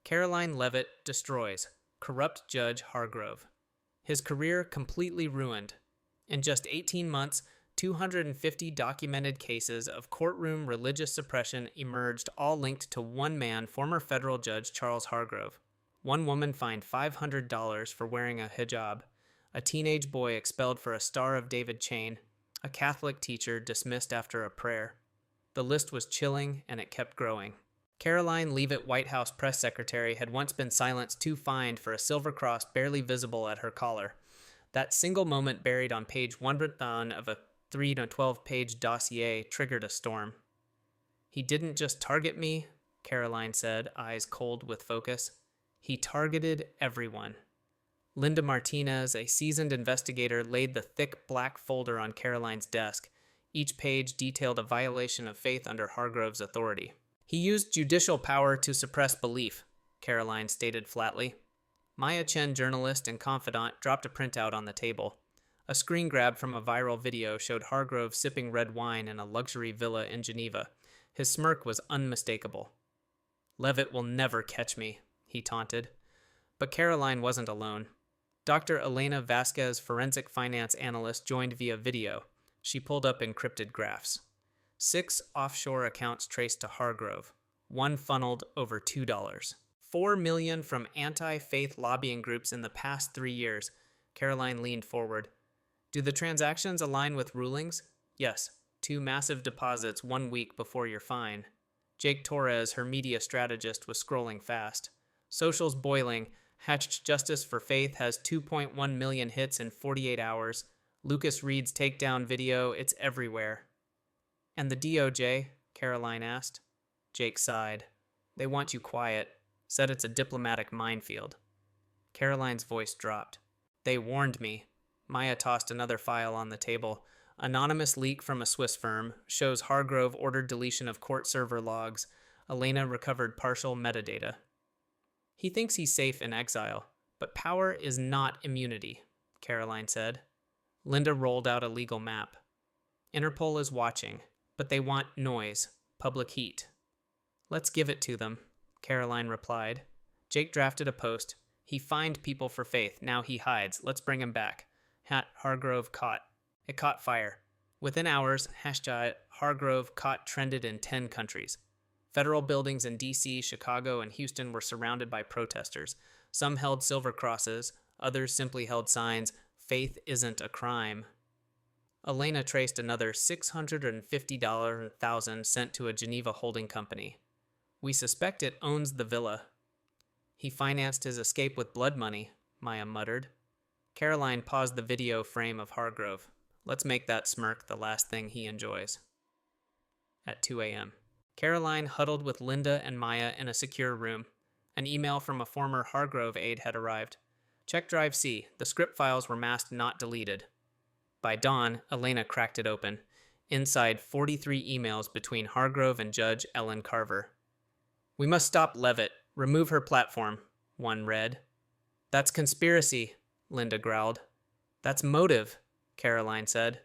Karoline Leavitt destroys corrupt Judge Hargrove. His career completely ruined. In just 18 months, 250 documented cases of courtroom religious suppression emerged, all linked to one man, former federal judge Charles Hargrove. One woman fined $500 for wearing a hijab, a teenage boy expelled for a Star of David chain, a Catholic teacher dismissed after a prayer. The list was chilling, and it kept growing. Karoline Leavitt, White House press secretary, had once been silenced too fined for a silver cross barely visible at her collar. That single moment buried on page 1 of a 3 to 12-page dossier triggered a storm. "He didn't just target me," Karoline said, eyes cold with focus. "He targeted everyone." Linda Martinez, a seasoned investigator, laid the thick black folder on Karoline's desk. Each page detailed a violation of faith under Hargrove's authority. "He used judicial power to suppress belief," Karoline stated flatly. Maya Chen, journalist and confidant, dropped a printout on the table. A screen grab from a viral video showed Hargrove sipping red wine in a luxury villa in Geneva. His smirk was unmistakable. "Leavitt will never catch me," he taunted. But Karoline wasn't alone. Dr. Elena Vasquez, forensic finance analyst, joined via video. She pulled up encrypted graphs. 6 offshore accounts traced to Hargrove. One funneled over $2. $4 million from anti-faith lobbying groups in the past 3 years. Karoline leaned forward. "Do the transactions align with rulings?" "Yes. 2 massive deposits 1 week before your fine." Jake Torres, her media strategist, was scrolling fast. "Social's boiling. Hatched Justice for Faith has 2.1 million hits in 48 hours. Lucas Reed's takedown video, it's everywhere." "And the DOJ?" Karoline asked. Jake sighed. "They want you quiet. Said it's a diplomatic minefield." Karoline's voice dropped. "They warned me." Maya tossed another file on the table. Anonymous leak from a Swiss firm shows Hargrove ordered deletion of court server logs. Elena recovered partial metadata. "He thinks he's safe in exile, but power is not immunity," Karoline said. Linda rolled out a legal map. "Interpol is watching, but they want noise, public heat." "Let's give it to them," Karoline replied. Jake drafted a post. "He fined people for faith. Now he hides. Let's bring him back." Hargrove caught. It caught fire. Within hours, #Hargrove caught trended in 10 countries. Federal buildings in D.C., Chicago, and Houston were surrounded by protesters. Some held silver crosses. Others simply held signs, "Faith isn't a crime." Elena traced another $650,000 sent to a Geneva holding company. "We suspect it owns the villa." "He financed his escape with blood money," Maya muttered. Karoline paused the video frame of Hargrove. "Let's make that smirk the last thing he enjoys." At 2 a.m. Karoline huddled with Linda and Maya in a secure room. An email from a former Hargrove aide had arrived. "Check Drive C. The script files were masked, not deleted." By dawn, Elena cracked it open. Inside, 43 emails between Hargrove and Judge Ellen Carver. "We must stop Leavitt. Remove her platform," one read. "That's conspiracy," Linda growled. "That's motive," Karoline said.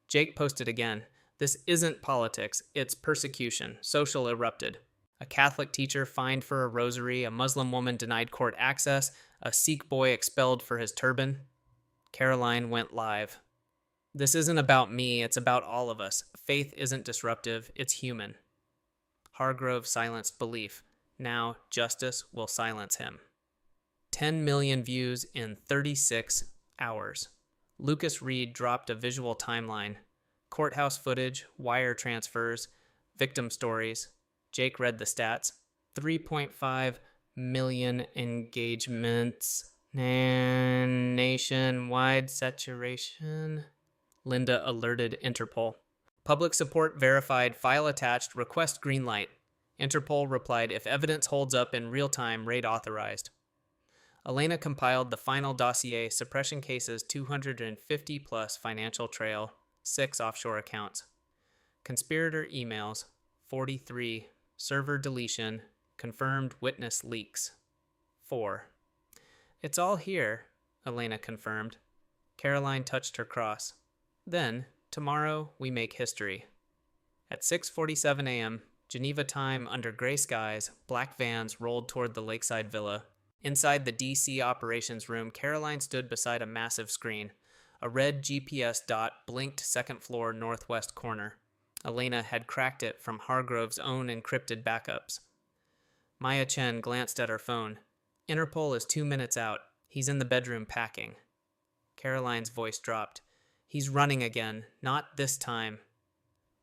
Jake posted again. "This isn't politics. It's persecution." Social erupted. A Catholic teacher fined for a rosary, a Muslim woman denied court access, a Sikh boy expelled for his turban. Karoline went live. "This isn't about me. It's about all of us. Faith isn't disruptive. It's human." Hargrove silenced belief. Now justice will silence him. 10 million views in 36 hours. Lucas Reed dropped a visual timeline. Courthouse footage, wire transfers, victim stories. Jake read the stats. 3.5 million engagements. Nationwide saturation. Linda alerted Interpol. "Public support verified. File attached. Request green light." Interpol replied, "If evidence holds up in real time, raid authorized." Elena compiled the final dossier, suppression cases 250 plus financial trail, 6 offshore accounts. Conspirator emails, 43, server deletion, confirmed witness leaks, 4. "It's all here," Elena confirmed. Karoline touched her cross. "Then, tomorrow, we make history." At 6:47 a.m., Geneva time under gray skies, black vans rolled toward the lakeside villa. Inside the DC operations room, Karoline stood beside a massive screen. A red GPS dot blinked second floor northwest corner. Elena had cracked it from Hargrove's own encrypted backups. Maya Chen glanced at her phone. Interpol is 2 minutes out. He's in the bedroom packing. Karoline's voice dropped. He's running again. Not this time.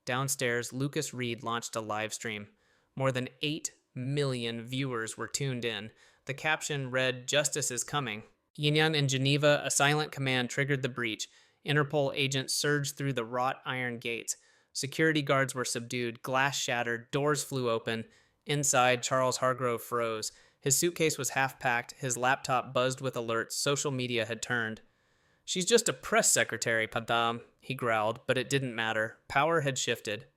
Downstairs, Lucas Reed launched a live stream. More than 8 million viewers were tuned in. The caption read, "Justice is coming." Yinyan in Geneva, a silent command triggered the breach. Interpol agents surged through the wrought iron gates. Security guards were subdued. Glass shattered. Doors flew open. Inside, Charles Hargrove froze. His suitcase was half-packed. His laptop buzzed with alerts. Social media had turned. "She's just a press secretary, Padam," he growled, but it didn't matter. Power had shifted.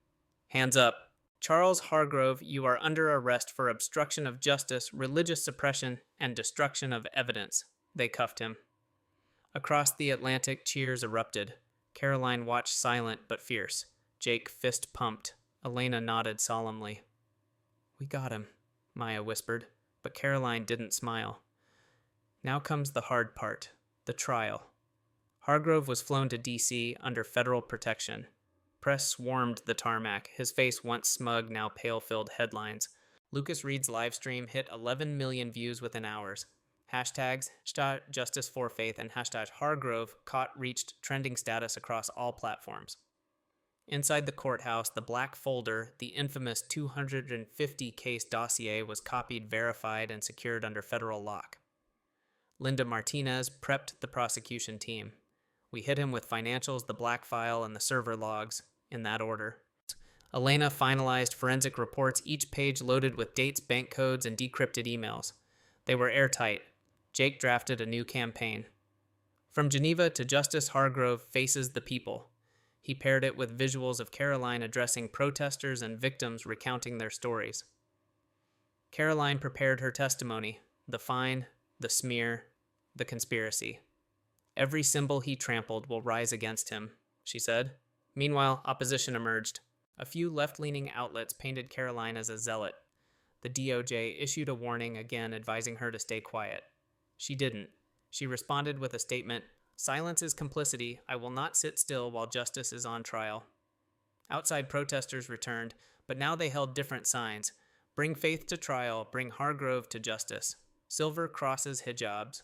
"Hands up. Charles Hargrove, you are under arrest for obstruction of justice, religious suppression, and destruction of evidence." They cuffed him. Across the Atlantic, cheers erupted. Karoline watched silent but fierce. Jake fist pumped. Elena nodded solemnly. "We got him," Maya whispered, but Karoline didn't smile. Now comes the hard part, the trial. Hargrove was flown to D.C. under federal protection. Press swarmed the tarmac, his face once smug, now pale-filled headlines. Lucas Reed's livestream hit 11 million views within hours. Hashtags #JusticeForFaith and #Hargrove reached trending status across all platforms. Inside the courthouse, the black folder, the infamous 250-case dossier, was copied, verified, and secured under federal lock. Linda Martinez prepped the prosecution team. We hit him with financials, the black file, and the server logs, in that order. Elena finalized forensic reports, each page loaded with dates, bank codes, and decrypted emails. They were airtight. Jake drafted a new campaign. From Geneva to Justice Hargrove faces the people. He paired it with visuals of Karoline addressing protesters and victims recounting their stories. Karoline prepared her testimony, the fine, the smear, the conspiracy. "Every symbol he trampled will rise against him," she said. Meanwhile, opposition emerged. A few left-leaning outlets painted Karoline as a zealot. The DOJ issued a warning again advising her to stay quiet. She didn't. She responded with a statement, "Silence is complicity. I will not sit still while justice is on trial." Outside protesters returned, but now they held different signs. "Bring faith to trial. Bring Hargrove to justice." Silver crosses, hijabs.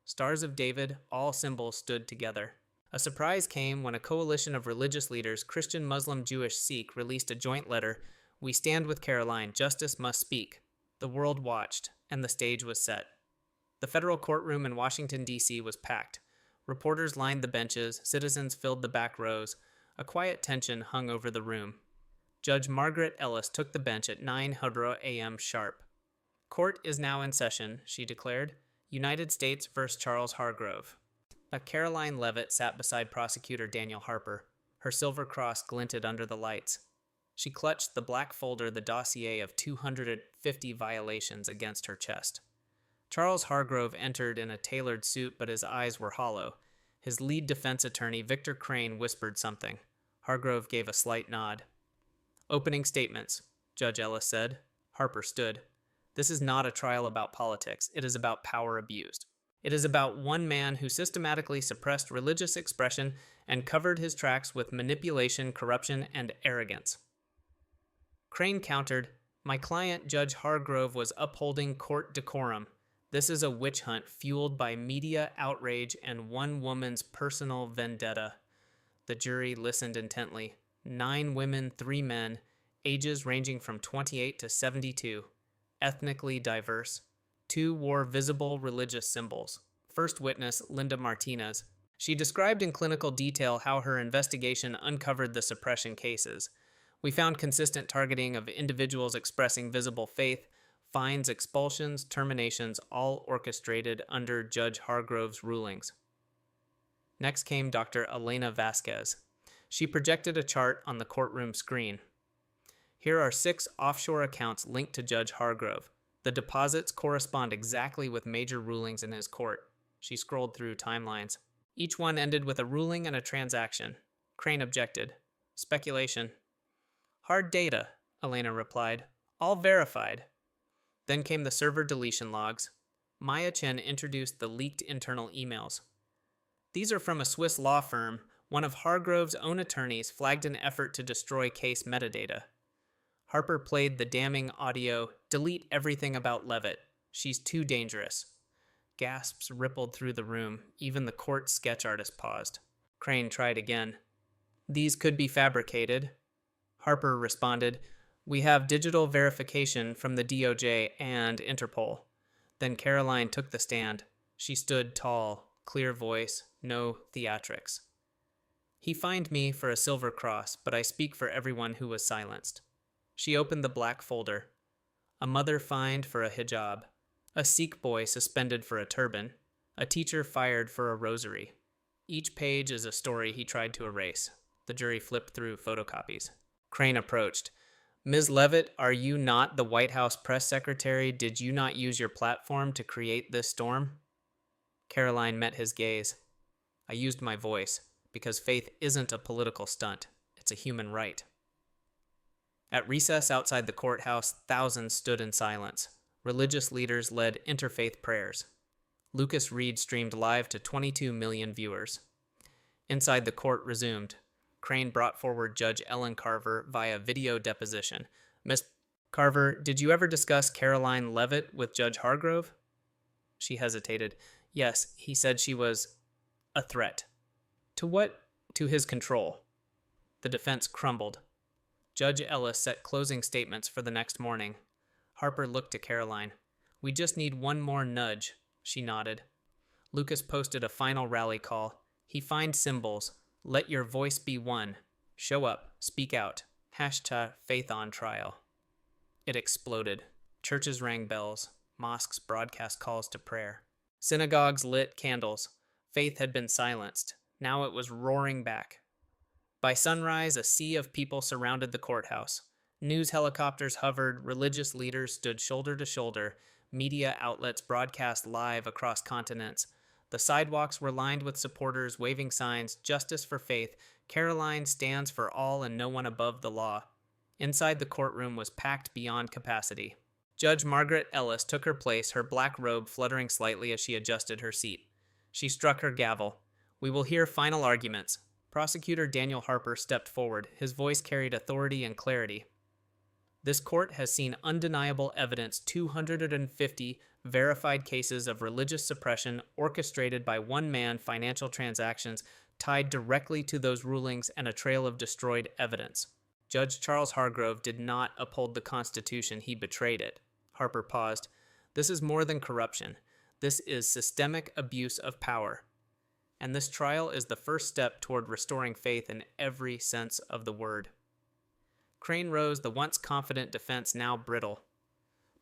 Stars of David, all symbols stood together. A surprise came when a coalition of religious leaders, Christian, Muslim, Jewish, Sikh, released a joint letter. "We stand with Karoline. Justice must speak." The world watched, and the stage was set. The federal courtroom in Washington, D.C. was packed. Reporters lined the benches, citizens filled the back rows. A quiet tension hung over the room. Judge Margaret Ellis took the bench at 9:00 a.m. sharp. "Court is now in session," she declared. "United States versus Charles Hargrove." Karoline Leavitt sat beside prosecutor Daniel Harper. Her silver cross glinted under the lights. She clutched the black folder, the dossier of 250 violations, against her chest. Charles Hargrove entered in a tailored suit, but his eyes were hollow. His lead defense attorney, Victor Crane, whispered something. Hargrove gave a slight nod. "Opening statements," Judge Ellis said. Harper stood. "This is not a trial about politics. It is about power abused. It is about one man who systematically suppressed religious expression and covered his tracks with manipulation, corruption, and arrogance." Crane countered, "My client, Judge Hargrove, was upholding court decorum. This is a witch hunt fueled by media outrage and one woman's personal vendetta." The jury listened intently. 9 women, 3 men, ages ranging from 28 to 72, ethnically diverse. 2 wore visible religious symbols. First witness, Linda Martinez. She described in clinical detail how her investigation uncovered the suppression cases. "We found consistent targeting of individuals expressing visible faith, fines, expulsions, terminations, all orchestrated under Judge Hargrove's rulings." Next came Dr. Elena Vasquez. She projected a chart on the courtroom screen. "Here are 6 offshore accounts linked to Judge Hargrove. The deposits correspond exactly with major rulings in his court." She scrolled through timelines. Each one ended with a ruling and a transaction. Crane objected. "Speculation." "Hard data," Elena replied. All verified. Then came the server deletion logs. Maya Chen introduced the leaked internal emails. These are from a Swiss law firm. One of Hargrove's own attorneys flagged an effort to destroy case metadata. Harper played the damning audio, delete everything about Leavitt. She's too dangerous. Gasps rippled through the room. Even the court sketch artist paused. Crane tried again. These could be fabricated. Harper responded, We have digital verification from the DOJ and Interpol. Then Karoline took the stand. She stood tall, clear voice, no theatrics. He fined me for a silver cross, but I speak for everyone who was silenced. She opened the black folder. A mother fined for a hijab. A Sikh boy suspended for a turban. A teacher fired for a rosary. Each page is a story he tried to erase. The jury flipped through photocopies. Crane approached. Ms. Leavitt, are you not the White House press secretary? Did you not use your platform to create this storm? Karoline met his gaze. I used my voice, because faith isn't a political stunt. It's a human right. At recess outside the courthouse, thousands stood in silence. Religious leaders led interfaith prayers. Lucas Reed streamed live to 22 million viewers. Inside the court resumed. Crane brought forward Judge Ellen Carver via video deposition. Miss Carver, did you ever discuss Karoline Leavitt with Judge Hargrove? She hesitated. Yes, he said she was a threat. To what? To his control. The defense crumbled. Judge Ellis set closing statements for the next morning. Harper looked to Karoline. We just need one more nudge, she nodded. Lucas posted a final rally call. He fined symbols. Let your voice be one. Show up. Speak out. #FaithOnTrial. It exploded. Churches rang bells. Mosques broadcast calls to prayer. Synagogues lit candles. Faith had been silenced. Now it was roaring back. By sunrise, a sea of people surrounded the courthouse. News helicopters hovered. Religious leaders stood shoulder to shoulder. Media outlets broadcast live across continents. The sidewalks were lined with supporters waving signs, Justice for Faith, Karoline stands for all and no one above the law. Inside the courtroom was packed beyond capacity. Judge Margaret Ellis took her place, her black robe fluttering slightly as she adjusted her seat. She struck her gavel. We will hear final arguments. Prosecutor Daniel Harper stepped forward. His voice carried authority and clarity. This court has seen undeniable evidence, 250 verified cases of religious suppression orchestrated by one-man financial transactions tied directly to those rulings and a trail of destroyed evidence. Judge Charles Hargrove did not uphold the Constitution, he betrayed it. Harper paused. This is more than corruption. This is systemic abuse of power. And this trial is the first step toward restoring faith in every sense of the word. Crane rose, the once confident defense now brittle.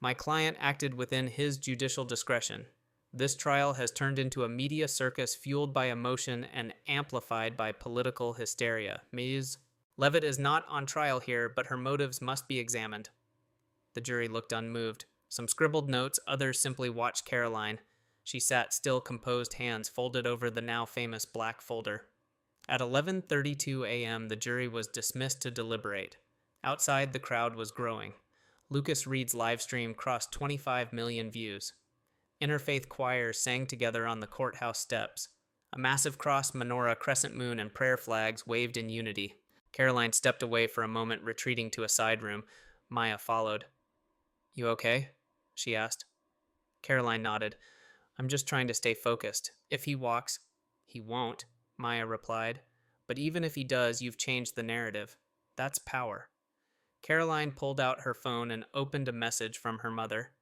My client acted within his judicial discretion. This trial has turned into a media circus fueled by emotion and amplified by political hysteria. Ms. Leavitt is not on trial here, but her motives must be examined. The jury looked unmoved. Some scribbled notes, others simply watched Karoline. She sat still, composed, hands folded over the now famous black folder. At 11:32 a.m., the jury was dismissed to deliberate. Outside, the crowd was growing. Lucas Reed's livestream crossed 25 million views. Interfaith choirs sang together on the courthouse steps. A massive cross, menorah, crescent moon, and prayer flags waved in unity. Karoline stepped away for a moment, retreating to a side room. Maya followed. You okay? She asked. Karoline nodded. I'm just trying to stay focused. If he walks, he won't, Maya replied. But even if he does, you've changed the narrative. That's power. Karoline pulled out her phone and opened a message from her mother.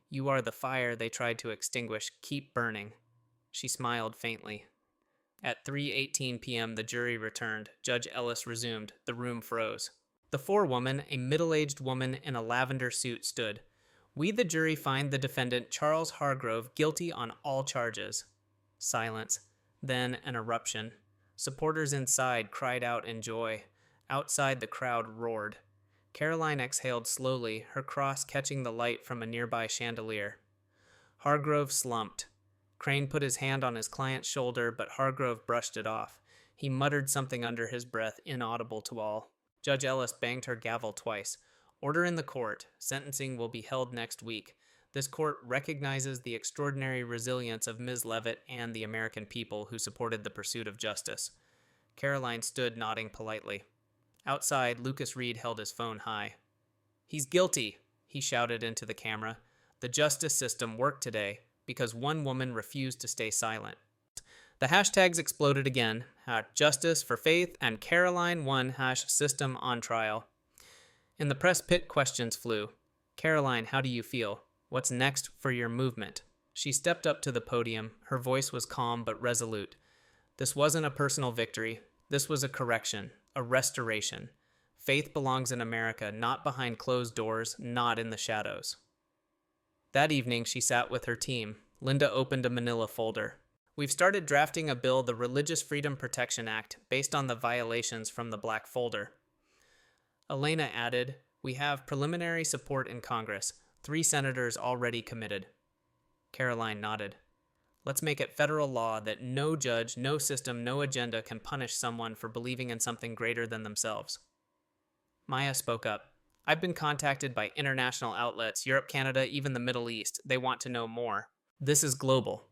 You are the fire they tried to extinguish. Keep burning. She smiled faintly. At 3:18 p.m., the jury returned. Judge Ellis resumed. The room froze. The forewoman, a middle-aged woman in a lavender suit, stood. We, the jury, find the defendant, Charles Hargrove, guilty on all charges. Silence. Then an eruption. Supporters inside cried out in joy. Outside, the crowd roared. Karoline exhaled slowly, her cross catching the light from a nearby chandelier. Hargrove slumped. Crane put his hand on his client's shoulder, but Hargrove brushed it off. He muttered something under his breath, inaudible to all. Judge Ellis banged her gavel twice. Order in the court. Sentencing will be held next week. This court recognizes the extraordinary resilience of Ms. Leavitt and the American people who supported the pursuit of justice. Karoline stood nodding politely. Outside, Lucas Reed held his phone high. "He's guilty," he shouted into the camera. "The justice system worked today because one woman refused to stay silent." The hashtags exploded again. Justice for Faith and Karoline won #system on trial. In the press pit, questions flew. "Karoline, how do you feel? What's next for your movement?" She stepped up to the podium. Her voice was calm but resolute. "This wasn't a personal victory. This was a correction, a restoration. Faith belongs in America, not behind closed doors, not in the shadows." That evening, she sat with her team. Linda opened a manila folder. "We've started drafting a bill, the Religious Freedom Protection Act, based on the violations from the black folder." Elena added, "We have preliminary support in Congress. 3 senators already committed." Karoline nodded. "Let's make it federal law that no judge, no system, no agenda can punish someone for believing in something greater than themselves." Maya spoke up. "I've been contacted by international outlets, Europe, Canada, even the Middle East. They want to know more. This is global."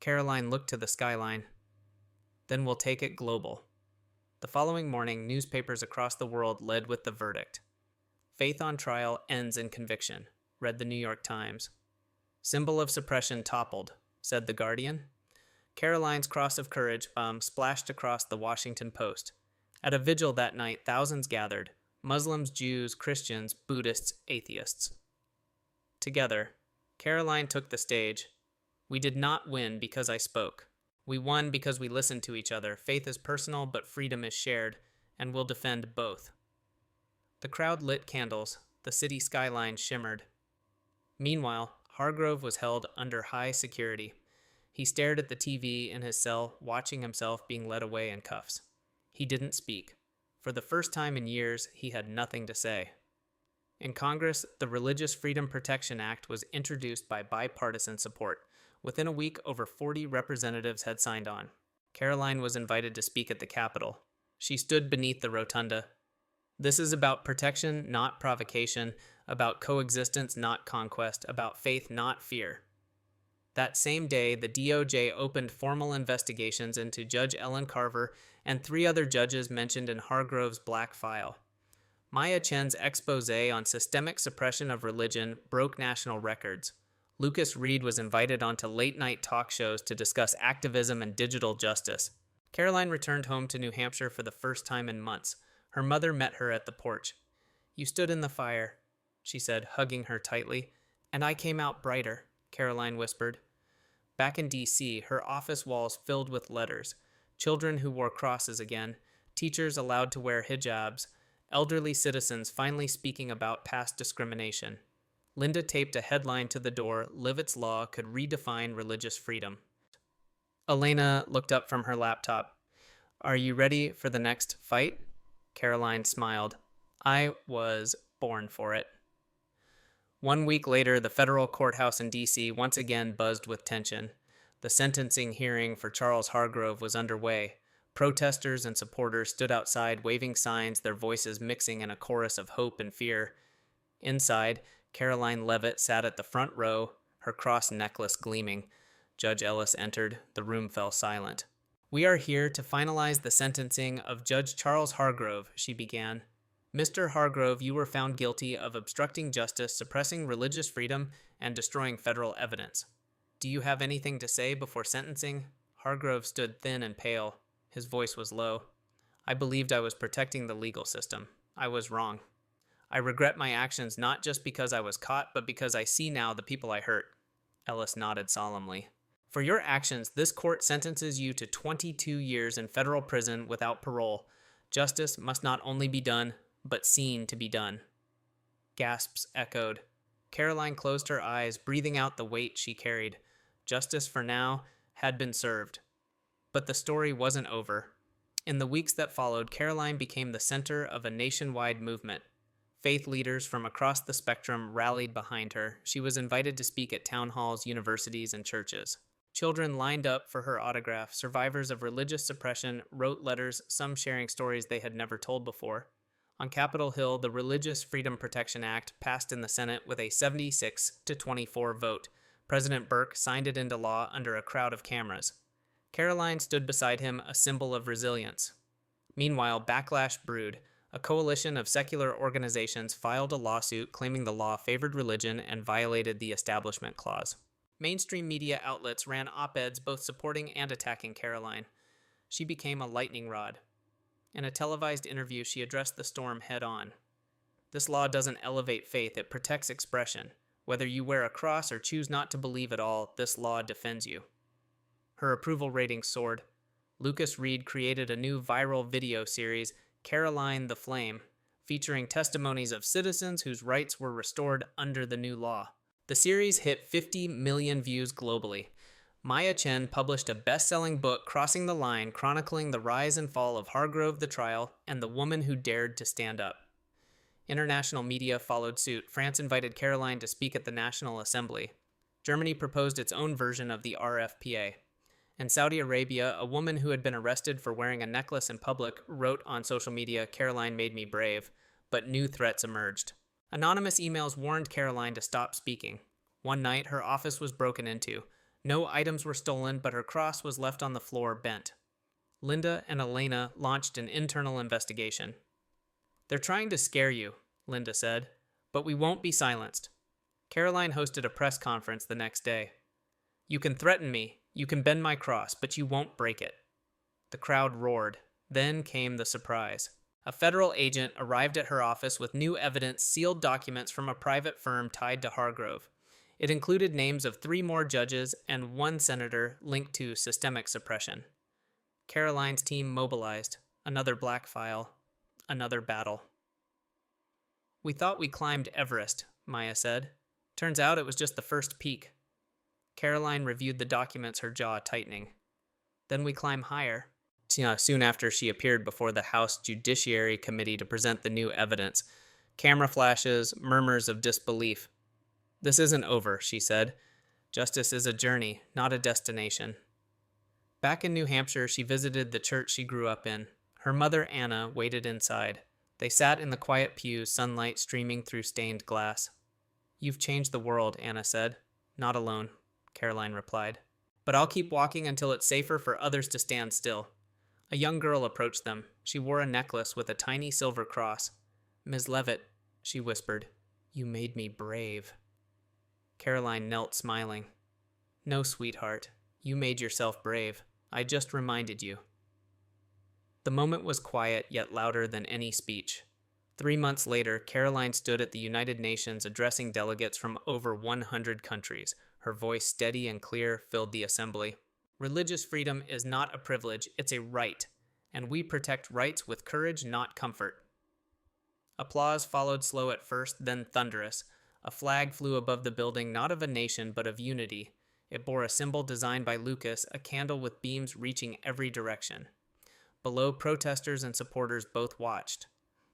Karoline looked to the skyline. "Then we'll take it global." The following morning, newspapers across the world led with the verdict. "Faith on trial ends in conviction," read the New York Times. "Symbol of suppression toppled," said the Guardian. Karoline's Cross of Courage splashed across the Washington Post. At a vigil that night, thousands gathered: Muslims, Jews, Christians, Buddhists, atheists. Together, Karoline took the stage. "We did not win because I spoke. We won because we listened to each other. Faith is personal, but freedom is shared, and we'll defend both." The crowd lit candles. The city skyline shimmered. Meanwhile, Hargrove was held under high security. He stared at the TV in his cell, watching himself being led away in cuffs. He didn't speak. For the first time in years, he had nothing to say. In Congress, the Religious Freedom Protection Act was introduced by bipartisan support. Within a week, over 40 representatives had signed on. Karoline was invited to speak at the Capitol. She stood beneath the rotunda. "This is about protection, not provocation, about coexistence, not conquest, about faith, not fear." That same day, the DOJ opened formal investigations into Judge Ellen Carver and 3 other judges mentioned in Hargrove's black file. Maya Chen's expose on systemic suppression of religion broke national records. Lucas Reed was invited onto late-night talk shows to discuss activism and digital justice. Karoline returned home to New Hampshire for the first time in months. Her mother met her at the porch. "You stood in the fire," she said, hugging her tightly. "And I came out brighter," Karoline whispered. Back in D.C., her office walls filled with letters. Children who wore crosses again, teachers allowed to wear hijabs, elderly citizens finally speaking about past discrimination. Linda taped a headline to the door: "Leavitt's Law could redefine religious freedom." Elena looked up from her laptop. "Are you ready for the next fight?" Karoline smiled. "I was born for it." 1 week later, the federal courthouse in D.C. once again buzzed with tension. The sentencing hearing for Charles Hargrove was underway. Protesters and supporters stood outside waving signs, their voices mixing in a chorus of hope and fear. Inside, Karoline Leavitt sat at the front row, her cross necklace gleaming. Judge Ellis entered. The room fell silent. "We are here to finalize the sentencing of Judge Charles Hargrove," she began. "Mr. Hargrove, you were found guilty of obstructing justice, suppressing religious freedom, and destroying federal evidence. Do you have anything to say before sentencing?" Hargrove stood thin and pale. His voice was low. "I believed I was protecting the legal system. I was wrong. I regret my actions not just because I was caught, but because I see now the people I hurt." Ellis nodded solemnly. "For your actions, this court sentences you to 22 years in federal prison without parole. Justice must not only be done, but seen to be done." Gasps echoed. Karoline closed her eyes, breathing out the weight she carried. Justice, for now, had been served. But the story wasn't over. In the weeks that followed, Karoline became the center of a nationwide movement. Faith leaders from across the spectrum rallied behind her. She was invited to speak at town halls, universities, and churches. Children lined up for her autograph. Survivors of religious suppression wrote letters, some sharing stories they had never told before. On Capitol Hill, the Religious Freedom Protection Act passed in the Senate with a 76-24 vote. President Burke signed it into law under a crowd of cameras. Karoline stood beside him, a symbol of resilience. Meanwhile, backlash brewed. A coalition of secular organizations filed a lawsuit claiming the law favored religion and violated the Establishment Clause. Mainstream media outlets ran op-eds both supporting and attacking Karoline. She became a lightning rod. In a televised interview, she addressed the storm head-on. This law doesn't elevate faith, it protects expression. Whether you wear a cross or choose not to believe at all, this law defends you. Her approval rating soared. Lucas Reed created a new viral video series, Karoline the Flame, featuring testimonies of citizens whose rights were restored under the new law. The series hit 50 million views globally. Maya Chen published a best-selling book, Crossing the Line, chronicling the rise and fall of Hargrove the trial and the woman who dared to stand up. International media followed suit. France invited Karoline to speak at the National Assembly. Germany proposed its own version of the RFPA. In Saudi Arabia, a woman who had been arrested for wearing a necklace in public wrote on social media, "Karoline made me brave," but new threats emerged. Anonymous emails warned Karoline to stop speaking. One night, her office was broken into. No items were stolen, but her cross was left on the floor bent. Linda and Elena launched an internal investigation. "They're trying to scare you," Linda said, "but we won't be silenced." Karoline hosted a press conference the next day. "You can threaten me, you can bend my cross, but you won't break it." The crowd roared. Then came the surprise. A federal agent arrived at her office with new evidence, sealed documents from a private firm tied to Hargrove. It included names of 3 more judges and 1 senator linked to systemic suppression. Karoline's team mobilized. Another black file. Another battle. "We thought we climbed Everest," Maya said. "Turns out it was just the first peak." Karoline reviewed the documents, her jaw tightening. "Then we climb higher." Soon after, she appeared before the House Judiciary Committee to present the new evidence. Camera flashes, murmurs of disbelief. "This isn't over," she said. "Justice is a journey, not a destination." Back in New Hampshire, she visited the church she grew up in. Her mother, Anna, waited inside. They sat in the quiet pews, sunlight streaming through stained glass. "You've changed the world," Anna said. "Not alone," Karoline replied. "But I'll keep walking until it's safer for others to stand still." A young girl approached them. She wore a necklace with a tiny silver cross. "Ms. Leavitt," she whispered, "you made me brave." Karoline knelt, smiling. "No, sweetheart, you made yourself brave. I just reminded you." The moment was quiet, yet louder than any speech. 3 months later, Karoline stood at the United Nations addressing delegates from over 100 countries. Her voice, steady and clear, filled the assembly. "Religious freedom is not a privilege, it's a right, and we protect rights with courage, not comfort." Applause followed, slow at first, then thunderous. A flag flew above the building, not of a nation, but of unity. It bore a symbol designed by Lucas, a candle with beams reaching every direction. Below, protesters and supporters both watched.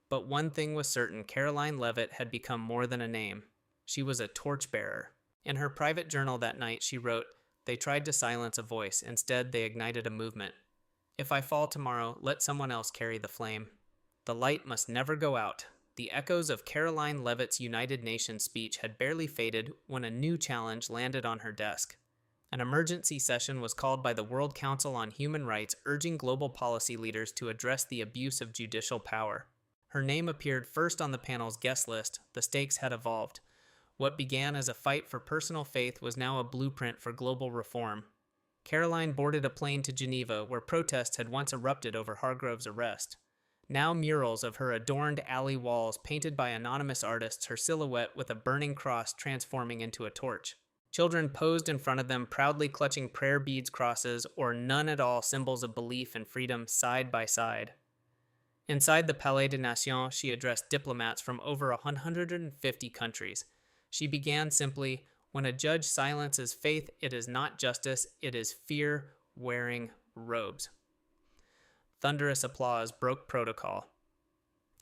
But one thing was certain, Karoline Leavitt had become more than a name. She was a torchbearer. In her private journal that night, she wrote, "They tried to silence a voice. Instead, they ignited a movement. If I fall tomorrow, let someone else carry the flame. The light must never go out." The echoes of Karoline Leavitt's United Nations speech had barely faded when a new challenge landed on her desk. An emergency session was called by the World Council on Human Rights, urging global policy leaders to address the abuse of judicial power. Her name appeared first on the panel's guest list. The stakes had evolved. What began as a fight for personal faith was now a blueprint for global reform. Karoline boarded a plane to Geneva, where protests had once erupted over Hargrove's arrest. Now murals of her adorned alley walls, painted by anonymous artists, her silhouette with a burning cross transforming into a torch. Children posed in front of them, proudly clutching prayer beads, crosses, or none at all symbols of belief and freedom side by side. Inside the Palais des Nations, she addressed diplomats from over 150 countries. She began simply, "When a judge silences faith, it is not justice, it is fear wearing robes." Thunderous applause broke protocol.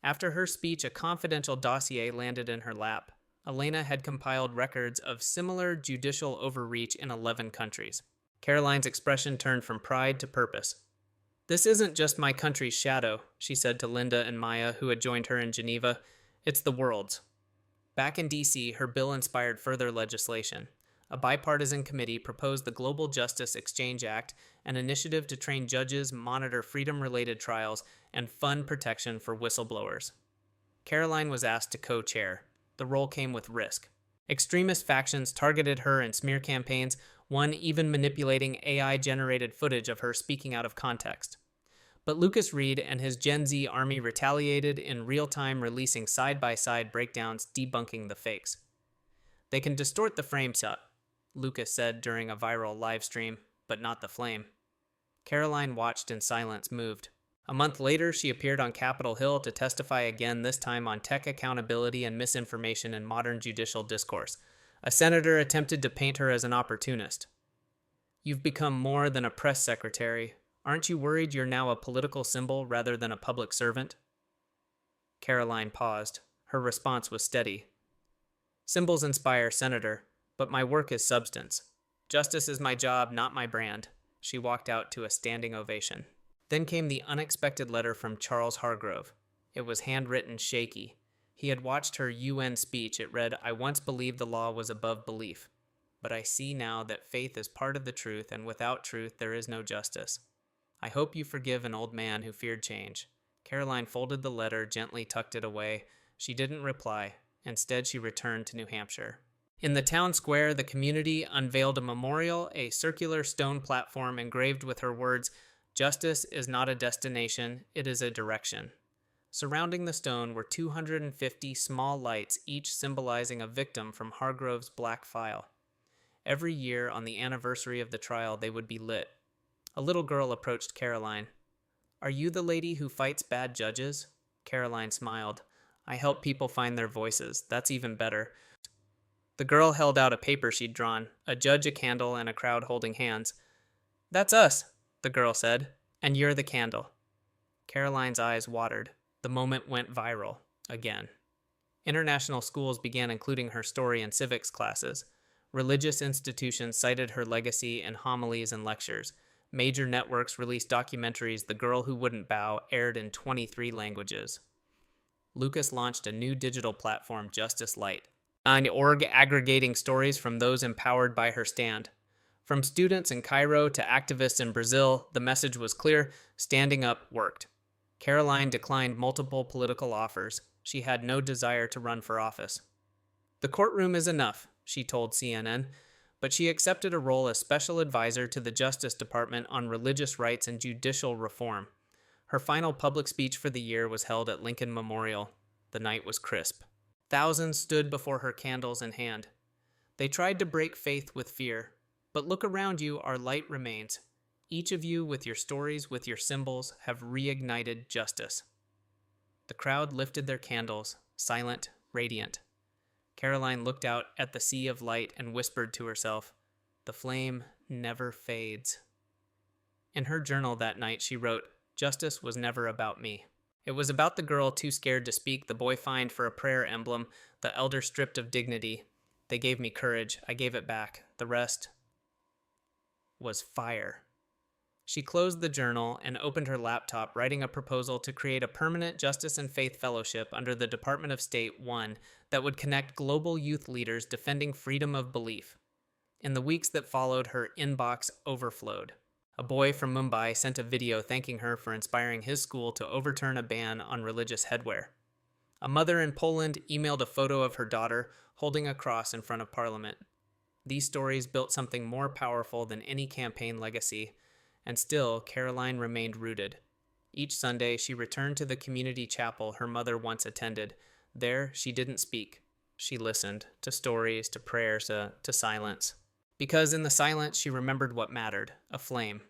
After her speech, a confidential dossier landed in her lap. Elena had compiled records of similar judicial overreach in 11 countries. Karoline's expression turned from pride to purpose. "This isn't just my country's shadow," she said to Linda and Maya, who had joined her in Geneva. "It's the world's." Back in D.C., her bill inspired further legislation. A bipartisan committee proposed the Global Justice Exchange Act, an initiative to train judges, monitor freedom-related trials, and fund protection for whistleblowers. Karoline was asked to co-chair. The role came with risk. Extremist factions targeted her in smear campaigns, one even manipulating AI-generated footage of her speaking out of context. But Lucas Reed and his Gen Z army retaliated in real time, releasing side-by-side breakdowns debunking the fakes. "They can distort the frame shot," Lucas said during a viral live stream, "but not the flame." Karoline watched in silence, moved. A month later, she appeared on Capitol Hill to testify again, this time on tech accountability and misinformation in modern judicial discourse. A senator attempted to paint her as an opportunist. "You've become more than a press secretary. Aren't you worried you're now a political symbol rather than a public servant?" Karoline paused. Her response was steady. "Symbols inspire, Senator, but my work is substance. Justice is my job, not my brand." She walked out to a standing ovation. Then came the unexpected letter from Charles Hargrove. It was handwritten, shaky. He had watched her UN speech. It read, "I once believed the law was above belief, but I see now that faith is part of the truth, and without truth there is no justice. I hope you forgive an old man who feared change." Karoline folded the letter, gently tucked it away. She didn't reply. Instead, she returned to New Hampshire. In the town square, the community unveiled a memorial, a circular stone platform engraved with her words, "Justice is not a destination, it is a direction." Surrounding the stone were 250 small lights, each symbolizing a victim from Hargrove's black file. Every year, on the anniversary of the trial, they would be lit. A little girl approached Karoline. "Are you the lady who fights bad judges?" Karoline smiled. "I help people find their voices. That's even better." The girl held out a paper she'd drawn, a judge, a candle, and a crowd holding hands. "That's us," the girl said, "and you're the candle." Karoline's eyes watered. The moment went viral, again. International schools began including her story in civics classes. Religious institutions cited her legacy in homilies and lectures. Major networks released documentaries. The Girl Who Wouldn't Bow aired in 23 languages. Lucas launched a new digital platform, Justice Light, an org aggregating stories from those empowered by her stand. From students in Cairo to activists in Brazil, the message was clear: standing up worked. Karoline declined multiple political offers. She had no desire to run for office. "The courtroom is enough," she told CNN, but she accepted a role as special advisor to the Justice Department on religious rights and judicial reform. Her final public speech for the year was held at Lincoln Memorial. The night was crisp. Thousands stood before her, candles in hand. They tried to break faith with fear. But look around you, our light remains. Each of you, with your stories, with your symbols, have reignited justice. The crowd lifted their candles, silent, radiant. Karoline looked out at the sea of light and whispered to herself, "The flame never fades." In her journal that night, she wrote, "Justice was never about me. It was about the girl too scared to speak, the boy fined for a prayer emblem, the elder stripped of dignity. They gave me courage. I gave it back. The rest was fire." She closed the journal and opened her laptop, writing a proposal to create a permanent Justice and Faith Fellowship under the Department of State, one that would connect global youth leaders defending freedom of belief. In the weeks that followed, her inbox overflowed. A boy from Mumbai sent a video thanking her for inspiring his school to overturn a ban on religious headwear. A mother in Poland emailed a photo of her daughter holding a cross in front of Parliament. These stories built something more powerful than any campaign legacy. And still, Karoline remained rooted. Each Sunday, she returned to the community chapel her mother once attended. There, she didn't speak. She listened to stories, to prayers, to silence. Because in the silence, she remembered what mattered, a flame,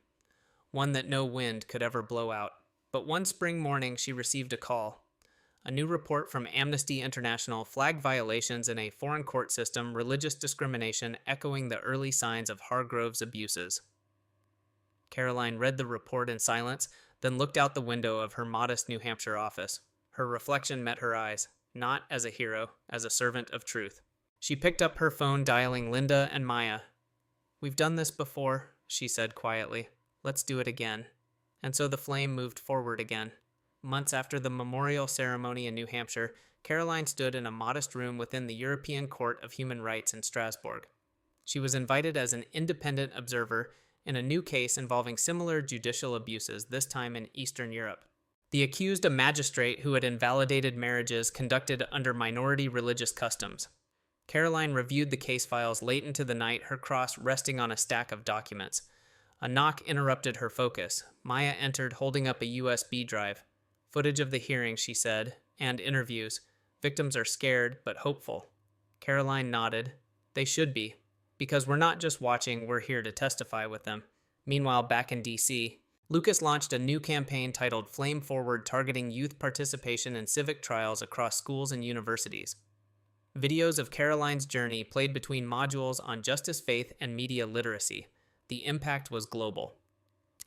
one that no wind could ever blow out. But one spring morning, she received a call. A new report from Amnesty International flagged violations in a foreign court system, religious discrimination, echoing the early signs of Hargrove's abuses. Karoline read the report in silence, then looked out the window of her modest New Hampshire office. Her reflection met her eyes, not as a hero, as a servant of truth. She picked up her phone, dialing Linda and Maya. "We've done this before," she said quietly. "Let's do it again." And so the flame moved forward again. Months after the memorial ceremony in New Hampshire, Karoline stood in a modest room within the European Court of Human Rights in Strasbourg. She was invited as an independent observer in a new case involving similar judicial abuses, this time in Eastern Europe. The accused a magistrate who had invalidated marriages conducted under minority religious customs. Karoline reviewed the case files late into the night, her cross resting on a stack of documents. A knock interrupted her focus. Maya entered holding up a USB drive. Footage of the hearing, she said, and interviews. Victims are scared, but hopeful. Karoline nodded. They should be. Because we're not just watching, we're here to testify with them. Meanwhile, back in D.C., Lucas launched a new campaign titled Flame Forward, targeting youth participation in civic trials across schools and universities. Videos of Karoline's journey played between modules on justice, faith, and media literacy. The impact was global.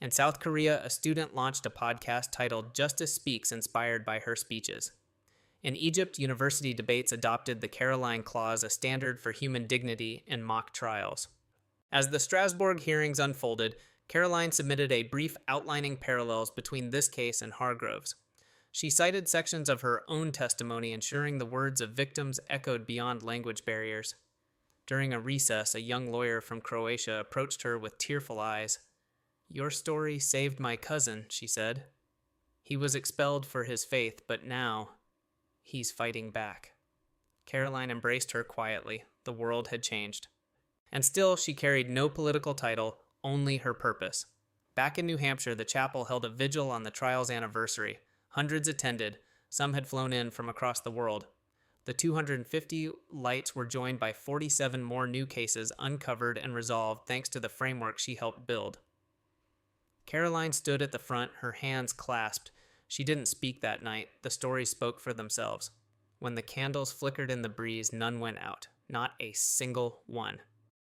In South Korea, a student launched a podcast titled Justice Speaks, inspired by her speeches. In Egypt, university debates adopted the Karoline Clause, a standard for human dignity in mock trials. As the Strasbourg hearings unfolded, Karoline submitted a brief outlining parallels between this case and Hargrove's. She cited sections of her own testimony, ensuring the words of victims echoed beyond language barriers. During a recess, a young lawyer from Croatia approached her with tearful eyes. "Your story saved my cousin," she said. "He was expelled for his faith, but now he's fighting back." Karoline embraced her quietly. The world had changed. And still, she carried no political title, only her purpose. Back in New Hampshire, the chapel held a vigil on the trial's anniversary. Hundreds attended. Some had flown in from across the world. The 250 lights were joined by 47 more new cases uncovered and resolved thanks to the framework she helped build. Karoline stood at the front, her hands clasped. She didn't speak that night. The stories spoke for themselves. When the candles flickered in the breeze, none went out. Not a single one.